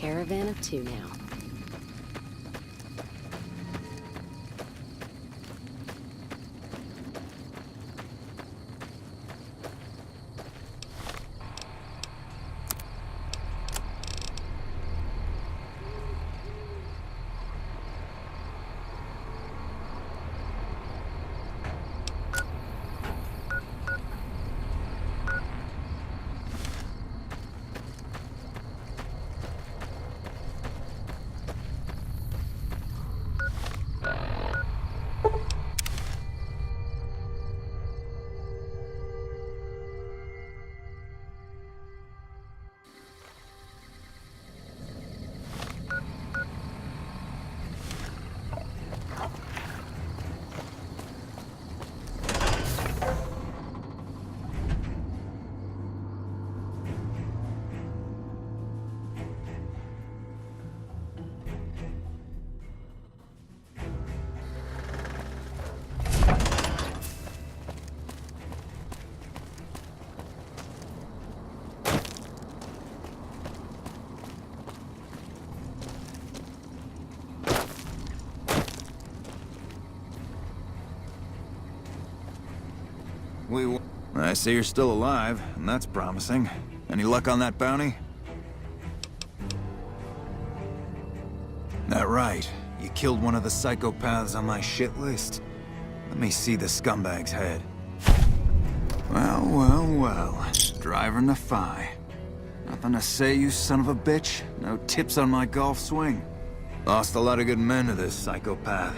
caravan of two now. I see you're still alive, and that's promising. Any luck on that bounty? That right. You killed one of the psychopaths on my shit list. Let me see the scumbag's head. Well, well, well. Driving the Phi. Nothing to say, you son of a bitch? No tips on my golf swing? Lost a lot of good men to this psychopath.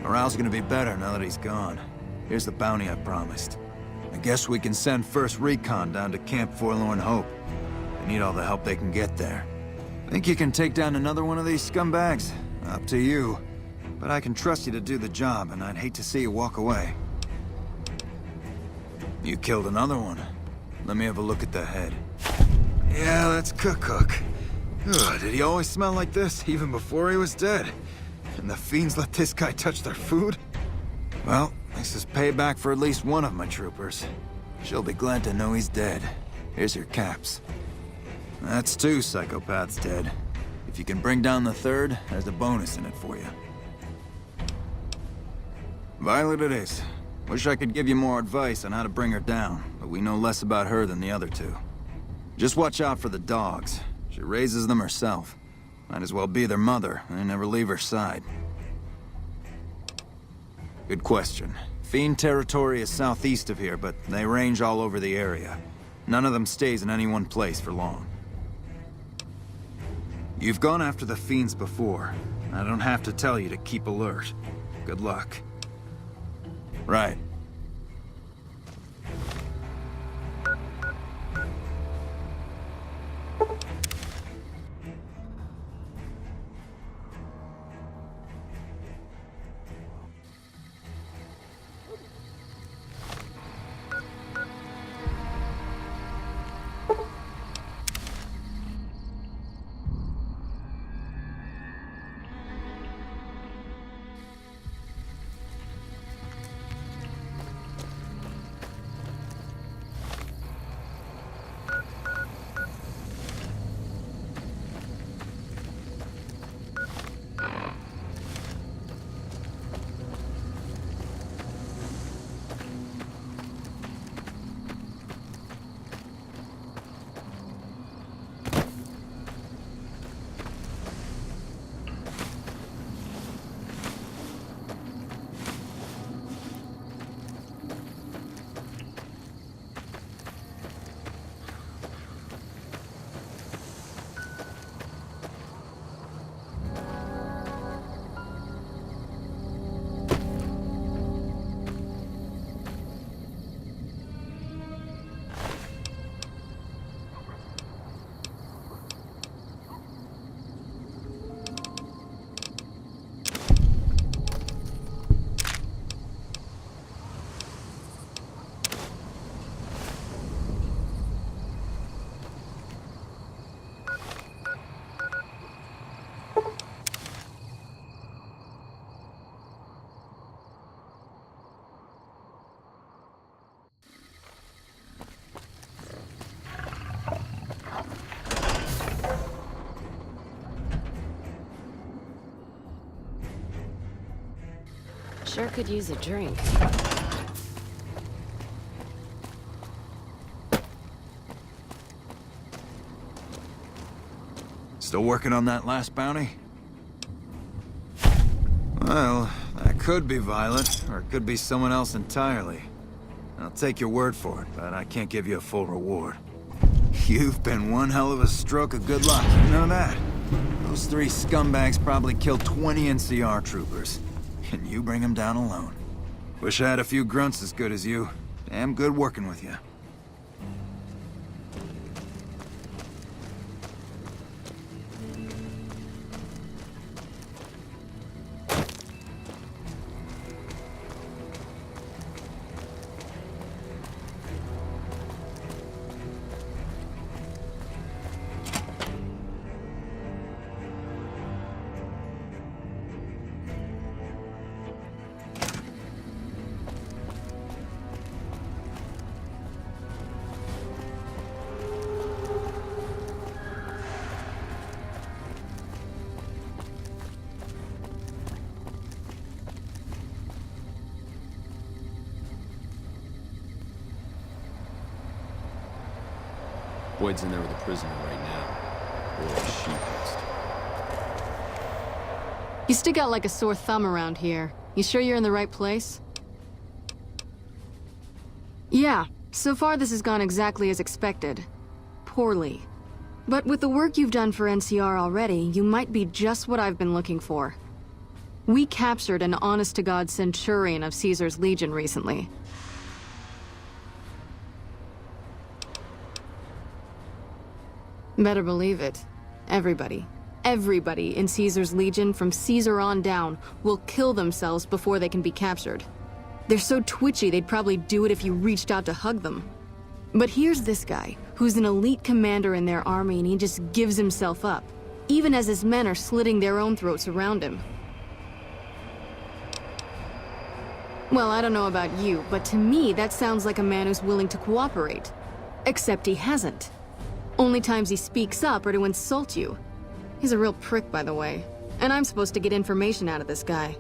Morale's gonna be better now that he's gone. Here's the bounty I promised. I guess we can send first recon down to Camp Forlorn Hope. They need all the help they can get there. Think you can take down another one of these scumbags? Up to you. But I can trust you to do the job, and I'd hate to see you walk away. You killed another one. Let me have a look at the head. Yeah, that's Cook. Ugh, did he always smell like this, even before he was dead? And the fiends let this guy touch their food? Well, this is payback for at least one of my troopers. She'll be glad to know he's dead. Here's your caps. That's two psychopaths dead. If you can bring down the third, there's a bonus in it for you. Violet it is. Wish I could give you more advice on how to bring her down, but we know less about her than the other two. Just watch out for the dogs. She raises them herself. Might as well be their mother, and never leave her side. Good question. Fiend territory is southeast of here, but they range all over the area. None of them stays in any one place for long. You've gone after the fiends before. I don't have to tell you to keep alert. Good luck. Right. Sure could use a drink. Still working on that last bounty? Well, that could be Violet, or it could be someone else entirely. I'll take your word for it, but I can't give you a full reward. You've been one hell of a stroke of good luck, you know that? Those 3 scumbags probably killed 20 NCR troopers, and you bring them down alone. Wish I had a few grunts as good as you. Damn good working with you. Boyd's in there with a prisoner right now. Or she is. You stick out like a sore thumb around here. You sure you're in the right place? Yeah, so far this has gone exactly as expected. Poorly. But with the work you've done for NCR already, you might be just what I've been looking for. We captured an honest-to-God centurion of Caesar's Legion recently. Better believe it. Everybody in Caesar's Legion from Caesar on down will kill themselves before they can be captured. They're so twitchy they'd probably do it if you reached out to hug them. But here's this guy, who's an elite commander in their army, and he just gives himself up, even as his men are slitting their own throats around him. Well, I don't know about you, but to me that sounds like a man who's willing to cooperate. Except he hasn't. Only times he speaks up are to insult you. He's a real prick, by the way. And I'm supposed to get information out of this guy.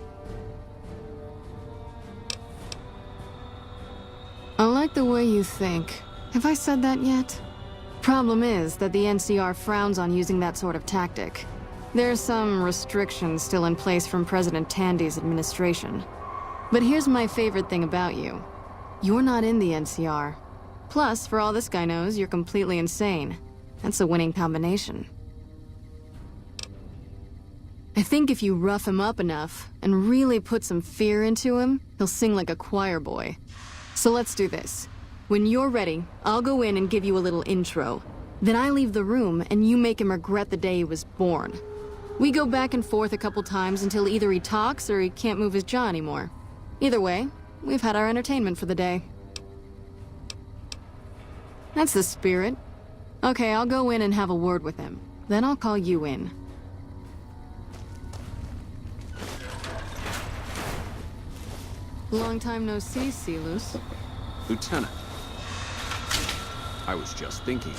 I like the way you think. Have I said that yet? Problem is that the NCR frowns on using that sort of tactic. There's some restrictions still in place from President Tandy's administration. But here's my favorite thing about you. You're not in the NCR. Plus, for all this guy knows, you're completely insane. That's a winning combination. I think if you rough him up enough and really put some fear into him, he'll sing like a choir boy. So let's do this. When you're ready, I'll go in and give you a little intro. Then I leave the room and you make him regret the day he was born. We go back and forth a couple times until either he talks or he can't move his jaw anymore. Either way, we've had our entertainment for the day. That's the spirit. Okay, I'll go in and have a word with him. Then I'll call you in. Long time no see, Celus. Lieutenant. I was just thinking.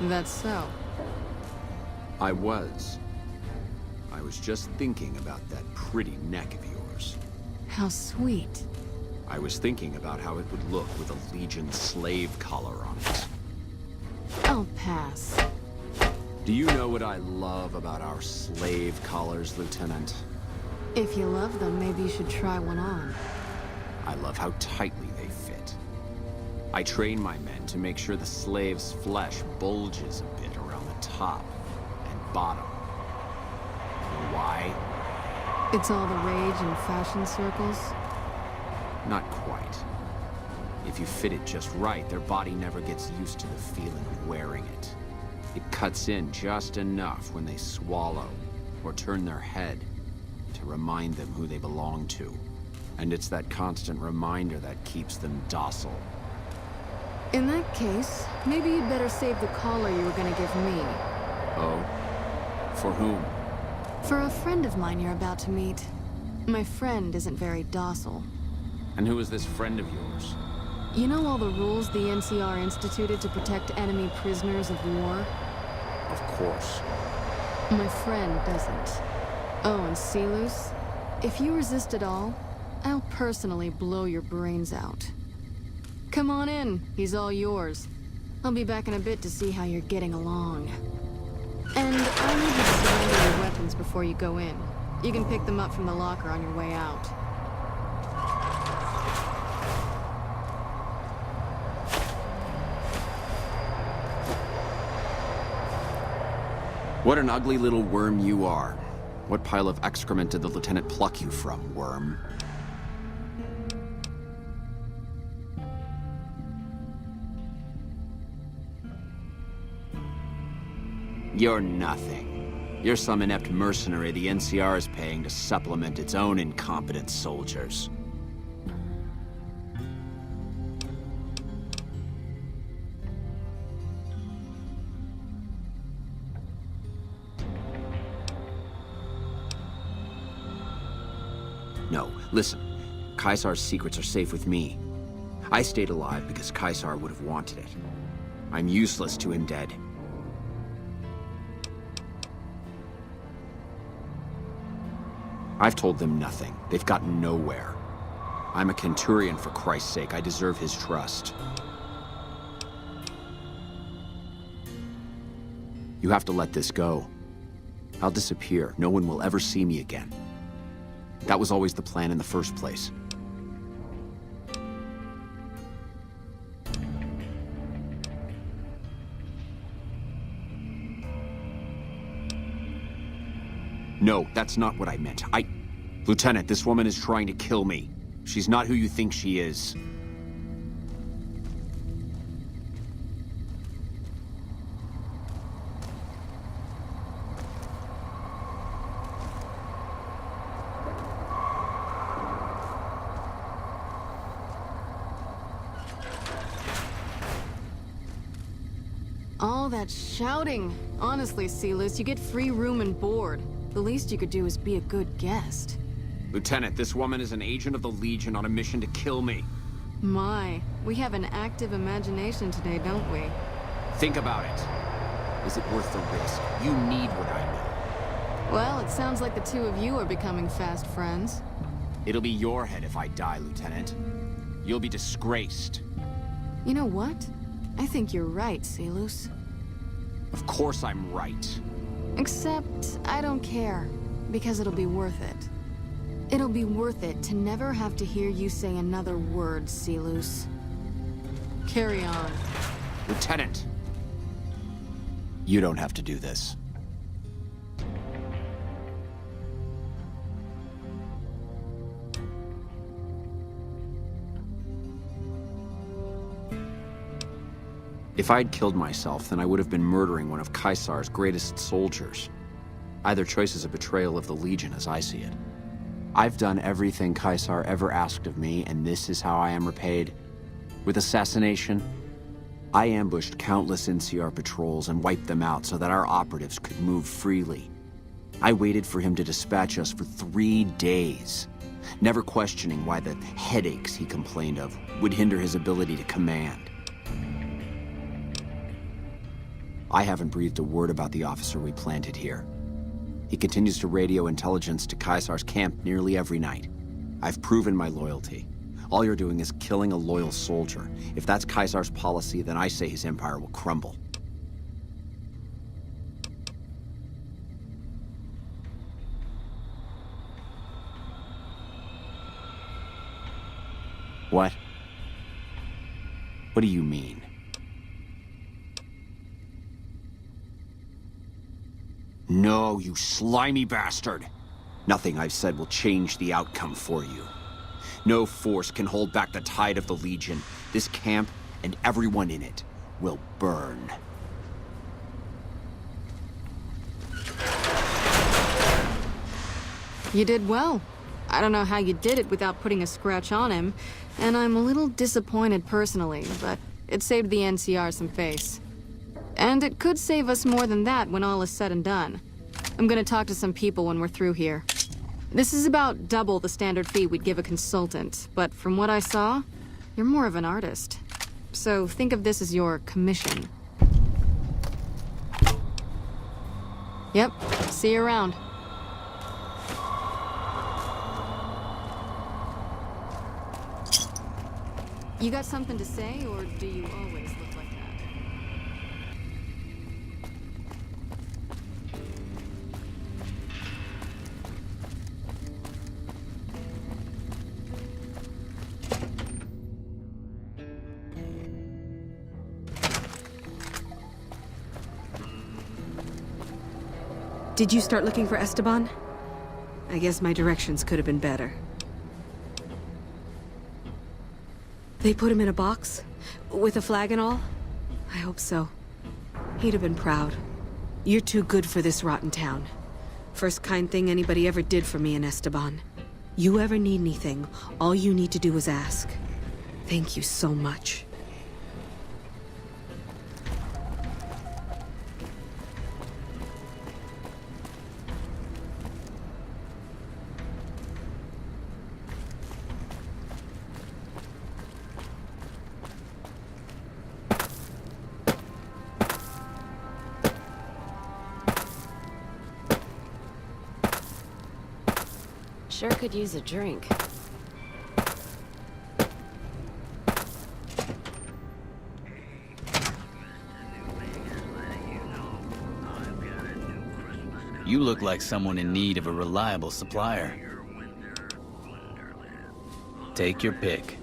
That's so. I was just thinking about that pretty neck of yours. How sweet. I was thinking about how it would look with a Legion slave collar on it. I'll pass. Do you know what I love about our slave collars, Lieutenant? If you love them, maybe you should try one on. I love how tightly they fit. I train my men to make sure the slave's flesh bulges a bit around the top and bottom. You know why? It's all the rage in fashion circles. Not quite. If you fit it just right, their body never gets used to the feeling of wearing it. It cuts in just enough when they swallow or turn their head to remind them who they belong to. And it's that constant reminder that keeps them docile. In that case, maybe you'd better save the collar you were gonna give me. Oh? For whom? For a friend of mine you're about to meet. My friend isn't very docile. And who is this friend of yours? You know all the rules the NCR instituted to protect enemy prisoners of war? Of course. My friend doesn't. Oh, and Celus? If you resist at all, I'll personally blow your brains out. Come on in, he's all yours. I'll be back in a bit to see how you're getting along. And I need you to surrender your weapons before you go in. You can pick them up from the locker on your way out. What an ugly little worm you are. What pile of excrement did the lieutenant pluck you from, worm? You're nothing. You're some inept mercenary the NCR is paying to supplement its own incompetent soldiers. No, listen. Caesar's secrets are safe with me. I stayed alive because Caesar would have wanted it. I'm useless to him dead. I've told them nothing. They've gotten nowhere. I'm a Centurion, for Christ's sake. I deserve his trust. You have to let this go. I'll disappear. No one will ever see me again. That was always the plan in the first place. No, that's not what I meant. Lieutenant, this woman is trying to kill me. She's not who you think she is. All that shouting. Honestly, Silas, you get free room and board. The least you could do is be a good guest. Lieutenant, this woman is an agent of the Legion on a mission to kill me. My, we have an active imagination today, don't we? Think about it. Is it worth the risk? You need what I know. Well, it sounds like the two of you are becoming fast friends. It'll be your head if I die, Lieutenant. You'll be disgraced. You know what? I think you're right, Silas. Of course I'm right. Except, I don't care, because it'll be worth it. It'll be worth it to never have to hear you say another word, Silas. Carry on. Lieutenant! You don't have to do this. If I'd killed myself, then I would have been murdering one of Caesar's greatest soldiers. Either choice is a betrayal of the Legion, as I see it. I've done everything Caesar ever asked of me, and this is how I am repaid. With assassination, I ambushed countless NCR patrols and wiped them out so that our operatives could move freely. I waited for him to dispatch us for 3 days, never questioning why the headaches he complained of would hinder his ability to command. I haven't breathed a word about the officer we planted here. He continues to radio intelligence to Caesar's camp nearly every night. I've proven my loyalty. All you're doing is killing a loyal soldier. If that's Caesar's policy, then I say his empire will crumble. What? What do you mean? No, you slimy bastard! Nothing I've said will change the outcome for you. No force can hold back the tide of the Legion. This camp and everyone in it will burn. You did well. I don't know how you did it without putting a scratch on him, and I'm a little disappointed personally, but it saved the NCR some face. And it could save us more than that when all is said and done. I'm gonna talk to some people when we're through here. This is about double the standard fee we'd give a consultant, but from what I saw, you're more of an artist. So think of this as your commission. Yep, see you around. You got something to say, or do you always look like that? Did you start looking for Esteban? I guess my directions could have been better. They put him in a box? With a flag and all? I hope so. He'd have been proud. You're too good for this rotten town. First kind thing anybody ever did for me in Esteban. You ever need anything, all you need to do is ask. Thank you so much. Sure could use a drink. You look like someone in need of a reliable supplier. Take your pick.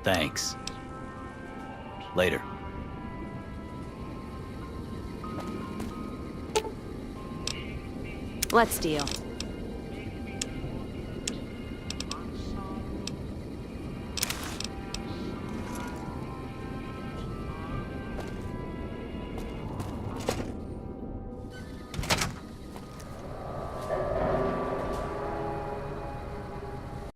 Thanks. Later. Let's deal.